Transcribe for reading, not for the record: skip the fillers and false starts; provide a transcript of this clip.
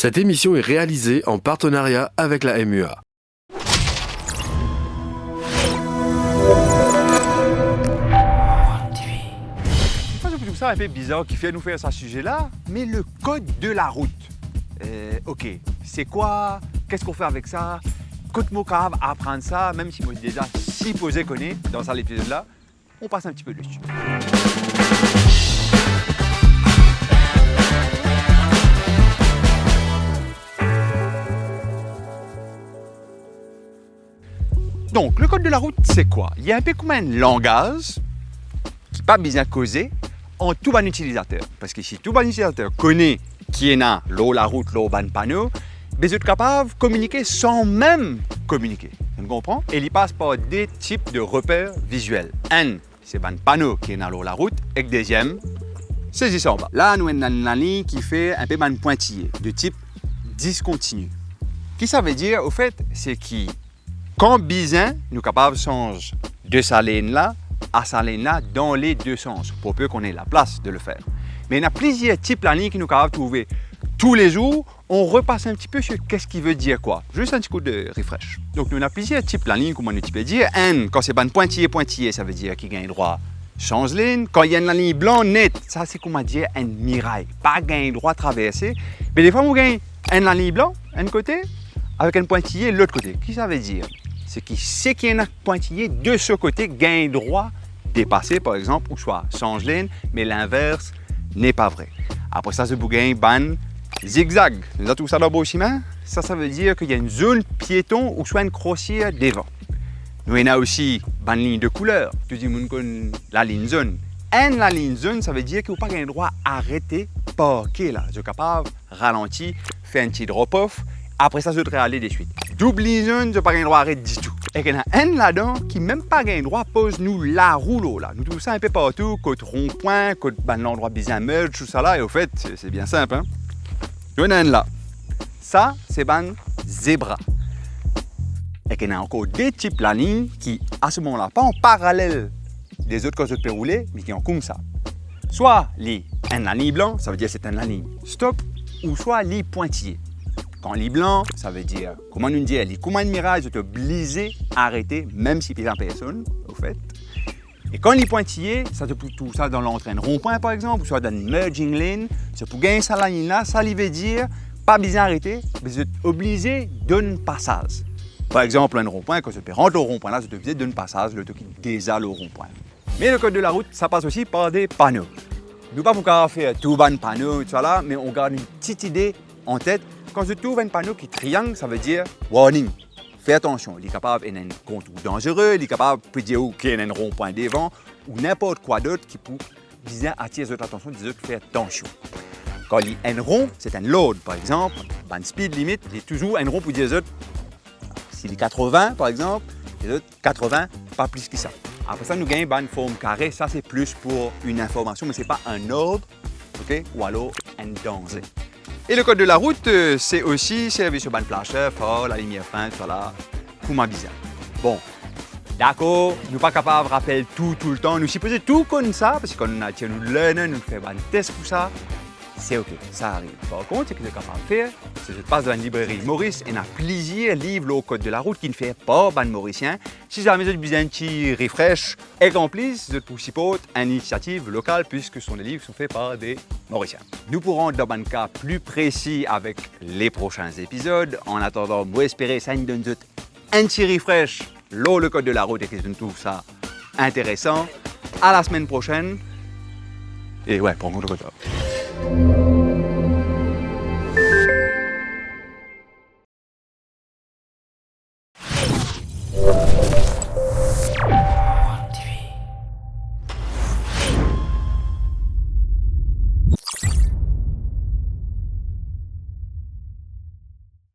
Cette émission est réalisée en partenariat avec la MUA. Moi, je trouve ça un peu bizarre qu'il fait nous faire ce sujet-là, mais le code de la route. Ok, c'est quoi? Qu'est-ce qu'on fait avec ça? Côte-moi capable apprendre ça, même si moi j'ai déjà supposé connaître dans cet épisode-là, on passe un petit peu dessus. Donc, le code de la route, c'est quoi? Il y a un peu comme un langage qui n'est pas bien causé en tout bon utilisateur. Parce que si tout bon utilisateur connaît qui est là, la route, le bon panneau, vous êtes capable de communiquer sans même communiquer. Tu comprends? Et il passe par des types de repères visuels. Un, c'est le panneau qui est là, la route. Et le deuxième, c'est ici en bas. Là, nous avons une ligne qui fait un peu un pointillé de type discontinu. Ce qui ça veut dire, au fait, c'est que quand bizin, nous sommes capables de changer de sa ligne là à sa ligne là dans les deux sens, pour peu qu'on ait la place de le faire. Mais il y a plusieurs types de lignes que nous sommes capables de trouver tous les jours. On repasse un petit peu sur qu'est-ce qui veut dire quoi. Juste un petit coup de refresh. Donc, nous avons plusieurs types de lignes, comme on peut dire. Un, quand c'est ban pointillé, ça veut dire qu'il gagne droit change ligne. Quand il y a une ligne blanc nette, ça c'est comment dire un mirail. Pas gagne droit traversé. Mais des fois, on gagne une ligne blanc, un côté, avec un pointillé l'autre côté. Qu'est-ce que ça veut dire? C'est qu'il sait qu'il y a un pointillé de ce côté, gagne droit dépasser par exemple, ou soit change ligne, mais l'inverse n'est pas vrai. Après ça, ce bougain ban zigzag. Vous tout ça dans le chemin, ça veut dire qu'il y a une zone piéton ou soit une crossière devant. Nous, il y a aussi une ligne de couleur. Tu dis, la ligne zone. La ligne zone, ça veut dire qu'il n'y a pas le droit d'arrêter, parquer là. Je suis capable de ralentir, faire un petit drop-off. Après ça, je dois aller de suite. Double ligne zone, je n'ai pas le droit d'arrêter du tout. Et il y en a un là-dedans qui même pas le droit pose nous la roue là. Nous trouvons ça un peu partout, côté rond-point, côté l'endroit bien merge, tout ça là. Et au fait, c'est bien simple. Hein? Nous en a un là. Ça, c'est ban zébra. Et il y en a encore deux types de lignes qui, à ce moment-là, pas en parallèle des autres que je peux rouler, mais qui sont comme ça. Soit la ligne blanc, ça veut dire que c'est une ligne stop, ou soit les pointillés. Quand les blanc, ça veut dire, comment nous dire, les commandes mirage, je te obligé à arrêter, même si tu es en personne, au fait. Et quand les pointillés, ça te pousse tout ça dans l'entrée de rond-point, par exemple, ou soit dans une merging lane, c'est pour gagner cette ligne-là, ça veut dire, pas besoin d'arrêter, mais vous êtes obligé d'un passage. Par exemple, un rond-point, quand tu peux rentrer au rond-point, là, tu es obligé d'un passage, le truc déjà le rond-point. Mais le code de la route, ça passe aussi par des panneaux. Nous ne pouvons pas faire tout ban panneau, tout ça là, mais on garde une petite idée en tête. Quand je trouve un panneau qui triangle, ça veut dire warning. Fais attention, il est capable d'être un contour dangereux, il est capable de dire qu'il y a un rond-point devant ou n'importe quoi d'autre qui peut bien attirer votre attention, dire que faire attention. Quand il y a un rond, c'est un load par exemple, une speed limit, il y a toujours un rond pour dire autres. S'il est 80 par exemple, les autres 80, pas plus que ça. Après ça, nous gagnons une forme carrée, ça c'est plus pour une information, mais ce n'est pas un ordre, okay? Ou alors un danger. Et le code de la route, c'est aussi servi sur ban plancher, phare, la lumière fin, tout ça là, comment bizarre. Bon, d'accord, nous ne sommes pas capables de rappeler tout le temps, nous supposons tout comme ça, parce que quand nous learnons, nous faisons un test pour ça, c'est ok, ça arrive. Par contre, ce que nous sommes capables de faire, c'est que je passe dans une librairie Maurice et on a plusieurs livres au code de la route qui ne fait pas ban mauricien. Si jamais vous avez besoin d'un petit refresh et qu'en plus, vous pouvez supporter une initiative locale puisque ce sont des livres qui sont faits par des Mauriciens. Nous pourrons dans un cas plus précis avec les prochains épisodes. En attendant, moi espérer ça nous donne un petit refresh, le code de la route et que je trouve ça intéressant. À la semaine prochaine. Et ouais, prends compte de votre